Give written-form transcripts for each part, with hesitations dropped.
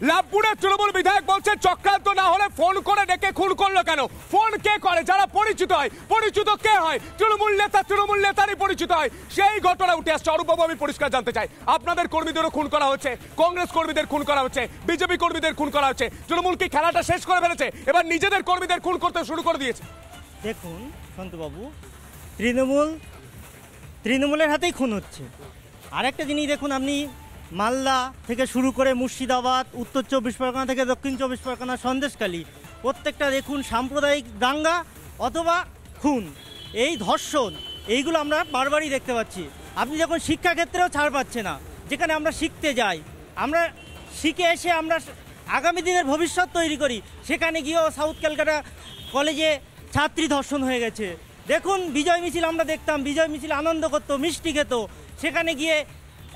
লাভপুরের তৃণমূল বিধায়ক বলছে চক্রান্ত না হলে ফোন করে ডেকে খুন করলো কেন? ফোন কে করে? যারা পরিচিত হয়। পরিচিত কে হয়? তৃণমূল নেতারই পরিচিত হয়। সেই ঘটনা উঠে আসছে। অরূপবাবু, আমি পরিষ্কার জানতে চাই, আপনাদের কর্মীদেরও খুন করা হচ্ছে, কংগ্রেস কর্মীদের খুন করা হচ্ছে, বিজেপি কর্মীদের খুন করা হচ্ছে। তৃণমূল কি খেলাটা শেষ করে ফেলেছে? এবার নিজেদের কর্মীদের খুন করতে শুরু করে দিয়েছে। দেখুন সন্তবাবু, তৃণমূলের হাতেই খুন হচ্ছে। আরেকটা জিনিস দেখুন, আপনি মালদা থেকে শুরু করে মুর্শিদাবাদ, উত্তর 24 পরগনা থেকে দক্ষিণ 24 পরগনা, সন্দেশখালী, প্রত্যেকটা দেখুন সাম্প্রদায়িক দাঙ্গা অথবা খুন, এই ধর্ষণ, এইগুলো আমরা বারবারই দেখতে পাচ্ছি। আপনি যখন শিক্ষাক্ষেত্রেও ছাড় পাচ্ছে না, যেখানে আমরা শিখতে যাই, আমরা শিখে এসে আমরা আগামী দিনের ভবিষ্যৎ তৈরি করি, সেখানে গিয়েও সাউথ ক্যালকাটা কলেজে ছাত্রী ধর্ষণ হয়ে গেছে। দেখুন বিজয় মিছিল আমরা দেখতাম, বিজয় মিছিল আনন্দ করতো, মিষ্টি খেত, সেখানে গিয়ে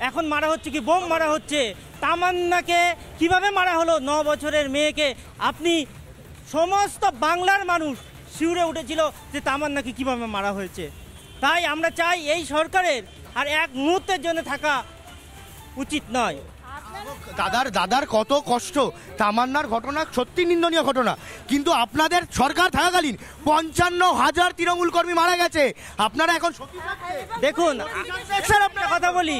এখন মারা হচ্ছে কি বোম মারা হচ্ছে। তামান্নাকে কিভাবে মারা হলো? 9 বছরের মেয়েকে। আপনি সমস্ত বাংলার মানুষ শিউরে উঠেছিল যে তামান্নাকে কিভাবে মারা হয়েছে। তাই আমরা চাই এই সরকারের আর এক মুহূর্তের জন্য থাকা উচিত নয়। দাদার কত কষ্ট, তামান্নার ঘটনা সত্যি নিন্দনীয় ঘটনা, কিন্তু আপনাদের সরকার থাকাকালীন 55,000 তৃণমূল কর্মী মারা গেছে। আপনারা এখন দেখুন একটা কথা বলি,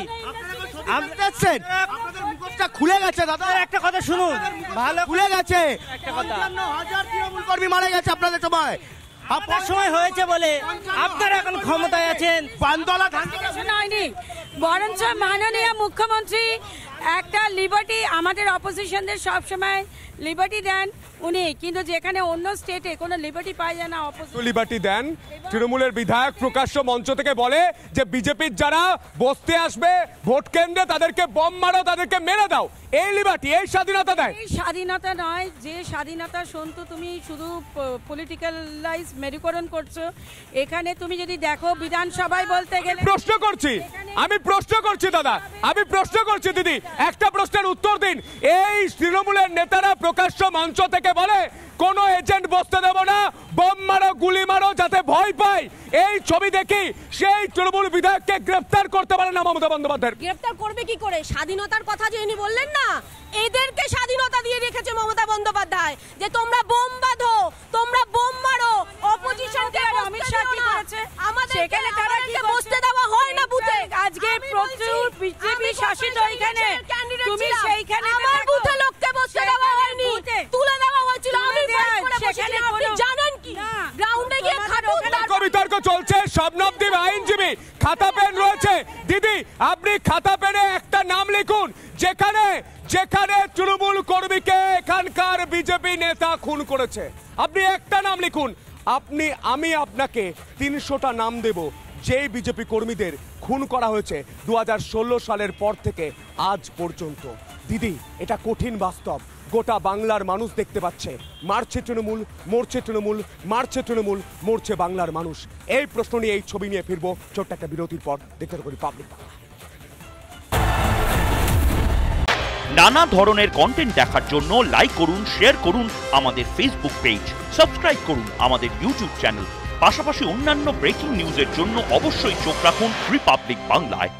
আপনাদের মুখটা খুলে গেছে দাদা। একটা কথা শুনুন, ভালো খুলে গেছে। 55,000 তৃণমূল কর্মী মারা গেছে আপনাদের সময়। আপনার সময় হয়েছে বলে আপনারা এখন ক্ষমতায় আছেন। বান্দলা হয়নি, বরঞ্চ মাননীয় মুখ্যমন্ত্রী একটা লিবার্টি আমাদের অপোজিশনদের সবসময় লিবার্টি দেন উনি, কিন্তু যেখানে অন্য স্টেটে কোনো লিবার্টি পায় যায় না, লিবার্টি দেন। তৃণমূলের বিধায়ক প্রকাশ্য মঞ্চ থেকে বলে যে বিজেপির যারা বসতে আসবে ভোট কেন্দ্রে তাদেরকে বম মারো, তাদেরকে মেরে দাও। এই লিবার্টি, এই স্বাধীনতা দেয়? এই স্বাধীনতা নয়। যে স্বাধীনতা সন্তু তুমি শুধু পলিটিক্যালাইজ মেরুকরণ করছো। এখানে তুমি যদি দেখো বিধানসভায় বলতে গেলে আমি প্রশ্ন করছি দাদা, আমি প্রশ্ন করছি দিদি, একটা প্রশ্নের উত্তর দিন। এই তৃণমূলের নেতারা প্রকাশ্য মঞ্চ থেকে বলে কোনো এজেন্ট বসতে দেব না, বম মারো, গুলি মারো, যাতে ভয় পায়। এই ছবি দেখি সেই তৃণমূল বিধায়ককে গ্রেফতার করতে পারে না মমতা বন্দ্যোপাধ্যায়। গ্রেফতার করবে কি করে? স্বাধীনতার কথা যে ইনি বললেন না, এদেরকে স্বাধীনতা দিয়ে রেখেছে মমতা বন্দ্যোপাধ্যায়, যে তোমরা বোম বাঁধো, তোমরা বোম মারো, অপোজিশনকে অমিত শাহ কি করেছে? সেখানে তাদেরকে বসতে দেওয়া হয় না বুথে। আজকে প্রচুর বিজেপি শাসিত এখানে, তুমি সেইখানে আমার বুথে লোককে বসতে দেওয়া হয়নি, তুলে দেওয়া হয়েছিল। আমি সেখানে আপনি জানেন কি? গ্রাউন্ডে গিয়ে খাটুন। বিতর্ক চলছে। শবনবদ্বীপ আইনজীবী, খাতা পেন রয়েছে। দিদি, আপনি খাতা পেনে একটা নাম লিখুন যেখানে তৃণমূল কর্মীকে এখানকার বিজেপি নেতা খুন করেছে। আপনি একটা নাম লিখুন। আমি আপনাকে 300টা নাম দেব যেই বিজেপি কর্মীদের খুন করা হয়েছে 2016 সালের পর থেকে আজ পর্যন্ত। দিদি, এটা কঠিন বাস্তব। গোটা বাংলার মানুষ দেখতে পাচ্ছে, মারছে তৃণমূল, মরছে তৃণমূল, মারছে তৃণমূল, মরছে বাংলার মানুষ। এই প্রশ্ন নিয়ে, এই ছবি নিয়ে ফিরবো ছোট্ট একটা বিরতির পর। দেখতে থাকুন রিপাবলিক বাংলা। নানা ধরনের কন্টেন্ট দেখার জন্য লাইক করুন, শেয়ার করুন আমাদের ফেসবুক পেজ, সাবস্ক্রাইব করুন আমাদের ইউটিউব চ্যানেল। পাশাপাশি অন্যান্য ব্রেকিং নিউজের জন্য অবশ্যই চোখ রাখুন রিপাবলিক বাংলায়।